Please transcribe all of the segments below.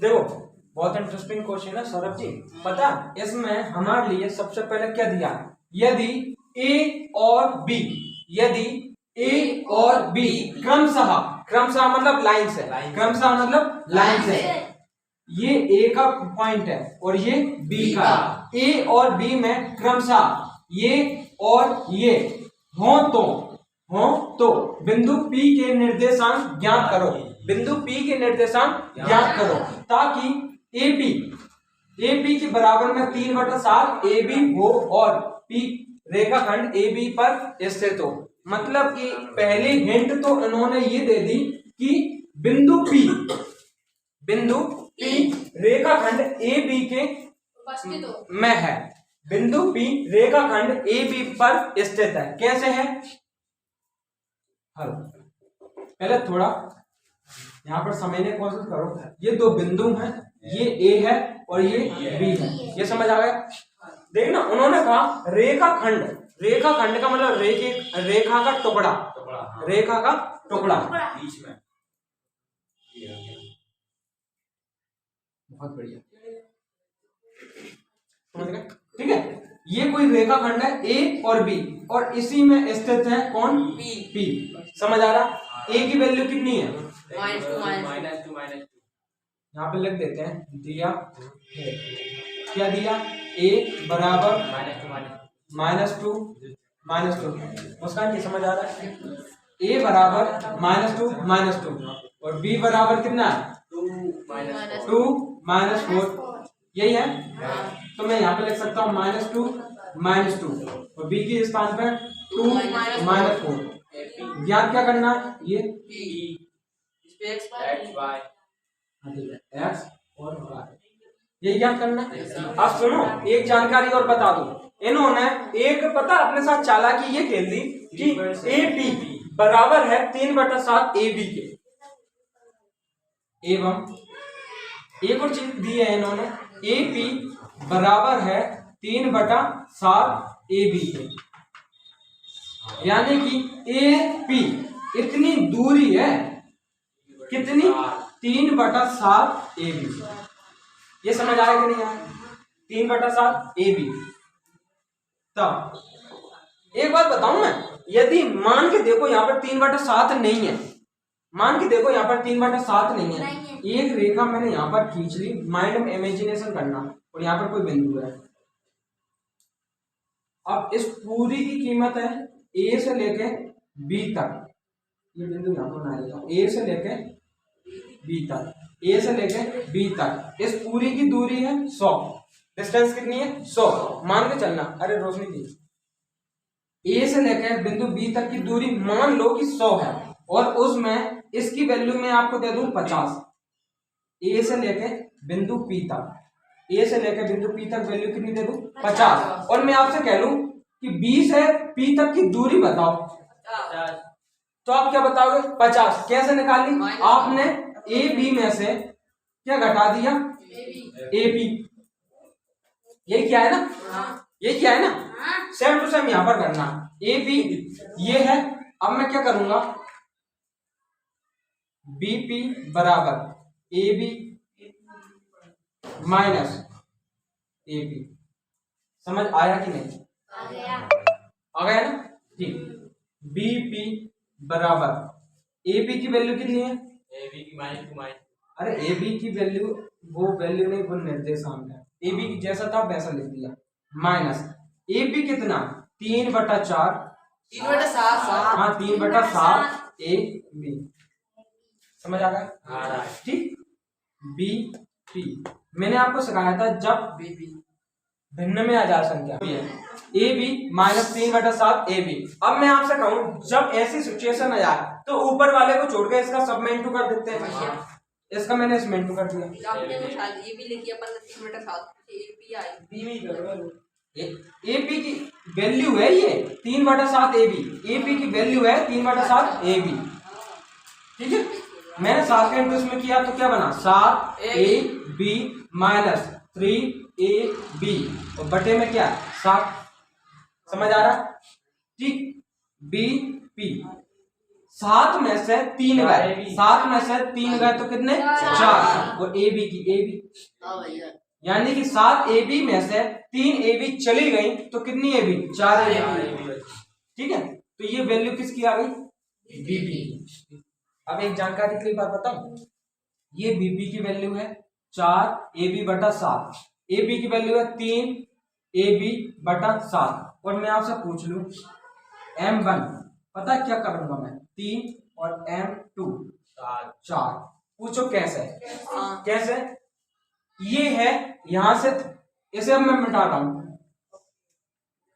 देखो बहुत interesting question है सौरभ जी। पता इसमें हमारे लिए सबसे पहले क्या दिया, यदि ए और बी, यदि ए और बी क्रमशः, क्रमशः मतलब लाइन से, क्रमशः मतलब लाइन से, ये ए का पॉइंट है और ये बी का, ए और बी में क्रमशः ये और ये हो तो बिंदु P के निर्देशांक ज्ञात करो, बिंदु P के निर्देशांक ज्ञात करो, ताकि AP के बराबर में 3/7 AB हो और P रेखाखंड AB पर स्थित हो। मतलब कि पहली हिंट तो इन्होंने ये दे दी कि बिंदु P रेखाखंड AB के में है, बिंदु P रेखाखंड AB पर स्थित है। कैसे है? पहले थोड़ा यहाँ पर समझने की कोशिश करो। ये दो बिंदु हैं, ये A है और ये B है, ये समझ आ गया? देखना उन्होंने कहा रेखाखंड, रेखाखंड का मतलब रेखा का टुकड़ा, रेखा का टुकड़ा बीच में, बहुत बढ़िया, समझ गए? ठीक है, ये कोई रेखाखंड है A और B और इसी में स्थित है कौन? P। समझ आ रहा? A की वैल्यू कितनी है? -2। यहाँ पे लिख देते हैं, दिया है, क्या दिया? A बराबर -2 मुस्कान की समझ आ रहा है? A बराबर -2 और B बराबर कितना है? 2 -4, यही है। तो मैं यहाँ पे लिख सकता हूँ -2 और B के स्थान पे 2 -4। ज्ञात क्या करना है? ये x और y, ये ज्ञात करना है। अब सुनो एक जानकारी और बता दूं, इन्होंने एक पता अपने साथ चालाकी ये खेल दी कि AP बराबर है 3/7 AB के, एवं एक और चीज दी है इन्होंने, AP बराबर है 3/7 AB के, यानी कि AP इतनी दूरी है, कितनी? 3/7 AB। ये समझ आया कि नहीं आया? 3/7 AB। तब एक बात बताऊं मैं, यदि मान के देखो यहाँ पर 3/7 नहीं है, मान के देखो यहाँ पर 3/7 नहीं है, एक रेखा मैंने यहाँ पर खींच ली, माइंड में इमेजिनेशन करना, और यहाँ पर कोई बिंदु है। अब इस पूरी की कीमत है A से लेके B तक, ये बिंदु यहाँ पर आएगा, A से लेके B तक, A से लेके B तक, इस पूरी की दूरी है 100। डिस्टेंस कितनी है? 100 मान के चलना। अरे रोशनी दी, A से लेकर बिंदु B तक की दूरी मान लो कि 100 है और उसमें इसकी वैल्यू मैं आपको दे दूं 50। A से लेके बिंदु P तक, A से लेकर बिंदु P तक वैल्यू कितनी दे दूं? 50। और मैं आपसे कह लूं कि B से P तक की दूरी बताओ, तो आप क्या बताओगे? 50। कैसे निकाली? आपने AB में से क्या घटा दिया? AP। यही क्या है ना? यही क्या है ना? सेम टू सेम यहां पर करना। AB ये है, अब मैं क्या करूंगा? BP बराबर AB माइनस AP। समझ आया कि नहीं? आ गया ना? ठीक। BP बराबर AB की वैल्यू कितनी है? AB की -2। अरे AB की वैल्यू वो वैल्यू नहीं, वो निर्देशांक है। AB की जैसा था वैसा लिख दिया, माइनस AB कितना? 3/4, 3/7, हाँ 3/7 AB। समझ आ गया? ठीक। BP मैंने आपको सिखाया था जब भिन्न में आधार संख्या AB -3/7 AB। अब मैं आपसे कहूं जब ऐसी सिचुएशन आ जाए तो ऊपर वाले को छोड़ के इसका सब में इंटू कर देते हैं। इसका मैंने इसमें इंटू कर दिया। AB की वैल्यू है ये 3/7 AB की वैल्यू है 3/7 AB। ठीक है, मैंने 7 का इंटू इसमें किया तो क्या बना? 7 AB माइनस 3AB और बटे में क्या? 7। समझ आ रहा? ठीक। BP 7 में से 3 गए, 7 में से 3 गए तो कितने 4। और ए बी की यानी कि 7 ए बी में से 3 ए बी चली गई तो कितनी ए बी 4 ए बी। ठीक है, तो ये वैल्यू किसकी आ गई बीबी। अब एक जानकारी के लिए बात बताऊं, ये बीबी की वैल्यू है 4 ए बी बटा 7, ए बी की वैल्यू है 3 ए बी बटा 7। और मैं आपसे पूछ लूं M1 पता है क्या करूंगा मैं 3 और M2 4, पूछो कैसे कैसे। ये है यहां से, इसे अब मैं मिटा रहा हूं।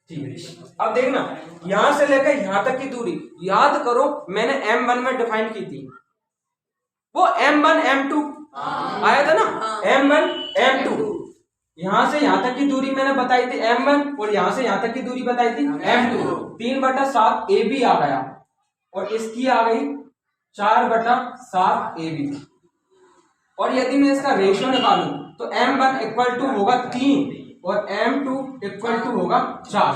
ठीक है, अब देखना यहां से लेकर यहां तक की दूरी याद करो, मैंने M1 में डिफाइन की थी, वो M1 M2 आया था ना, M1 M2। यहां से यहां तक की दूरी मैंने बताई थी M1 और यहां से यहां तक की दूरी बताई थी M2। 3/7 AB आ गया और इसकी आ गई 4/7 AB। और यदि मैं इसका रेशियो निकालूं तो M1 इक्वल टू होगा 3 और M2 इक्वल टू होगा 4।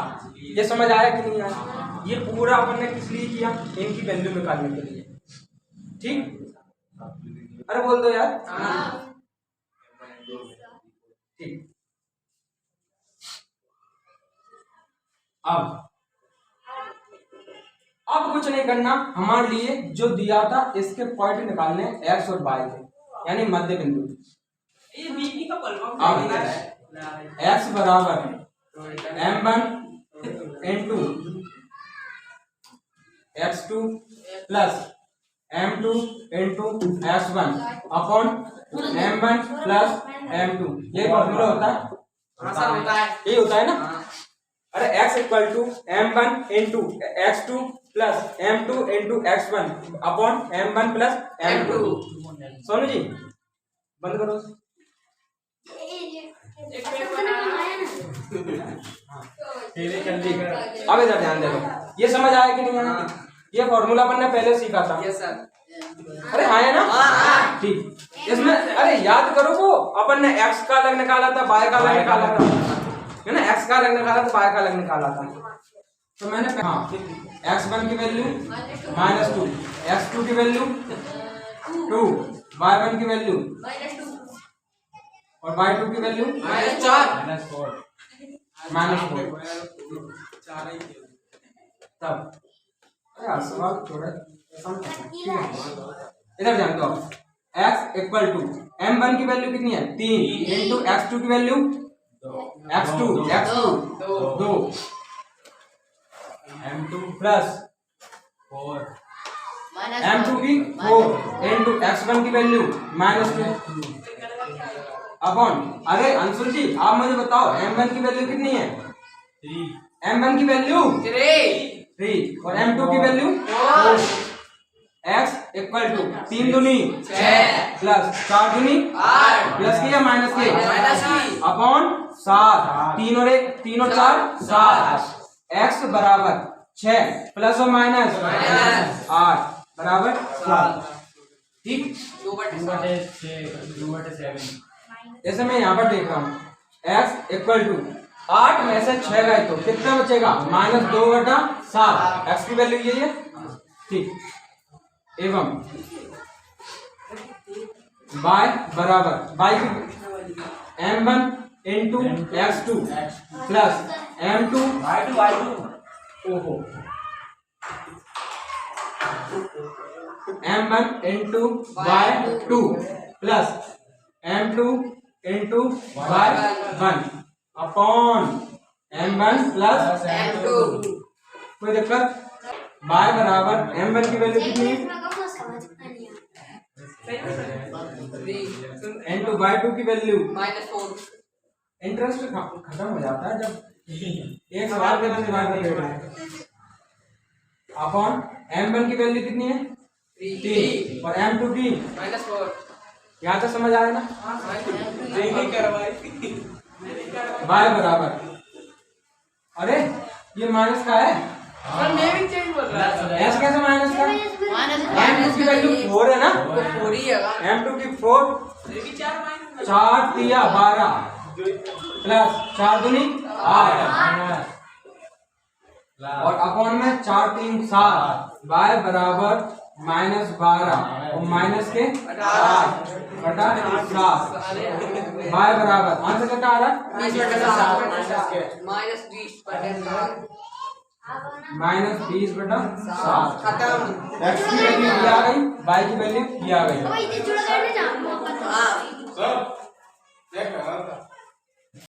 ये समझ आया कि नहीं आया? ये पूरा अपन ने किस लिए किया, इनकी वैल्यू निकालने के लिए। ठीक, अरे बोल दो यार। ठीक, अब कुछ नहीं करना, हमारे लिए जो दिया था इसके पॉइंट निकालने एक्स और वाई के, यानी मध्य बिंदु। एक्स बराबर M1 into x2 plus M2 into x1 upon M1 plus M2। ये फॉर्मूला होता है, ये होता है ना। अरे x equal to M1 into x2 plus M2 into x1 upon M1 plus M2। Sonu ji बंद करो। अब इधर ध्यान दे लो, ये समझ आया कि नहीं आया? ये फॉर्मूला अपन ने पहले सीखा था। अरे हाँ है ना। ठीक, इसमें अरे याद करो, वो अपन ने x का अलग निकाला था, y का अलग निकाला था, है ना। x का अलग निकाला था, y का अलग निकाला था। तो मैंने x1 की वैल्यू -2, x2 की वैल्यू 2, y1 की वैल्यू और y2 की वैल्यू -4 तब सवाल थोड़ा इधर ध्यान दो। x इक्वल टू M1 की वैल्यू कितनी है 3 इंटू x2 की value x2 2 M2 plus 4 M2 की 4 इंटू x1 की वैल्यू -2 अपॉन। अरे अंशुल जी आप मुझे बताओ M1 की वैल्यू कितनी है 3, M1 की वैल्यू 3 और M2 की वैल्यू 4। x इक्वल टू 3 दूनी 6 प्लस 4 दूनी 8 प्लस की या माइनस की अपॉन 7। 3 और 1 3 और 4 7। x बराबर 6 प्लस और माइनस 8 बराबर 7। ठीक, 2/7। जैसे मैं यहाँ पर देख रहा हूँ x इक्वल टू 8 में से 6 गए तो कितना बचेगा -2/7। x की वैल्यू यही है। ठीक, एवं y बराबर y की M1 into x2 plus M2 ओहो M1 into y2 plus M2 into y1 upon M1 plus M2। कोई दिक्कत? y बराबर M1 की वैल्यू कितनी है इंटू y2 की वैल्यू -4। इंटरेस्ट खत्म हो जाता है जब एक सवाल के बाद दिमाग में बैठा है। अपॉन M1 की वैल्यू कितनी है 3 और M2 की -4। यहाँ तक समझ आया ना। y बराबर, अरे ये माइनस का है, ऐसे कैसे माइनस का? M2 की वैल्यू 4 है ना, M2 की 4 4 3 12 प्लस 4 दूनी 8 और अपॉन में 4 3 7 y बराबर -12 और माइनस के 8 बटा 7 y बराबर आंसर कितना आ रहा है -20 बटा 7 खत्म। x की वैल्यू ये आ गई, y की वैल्यू ये आ गई। अब इसे जुड़ा करने जाऊंगा। हाँ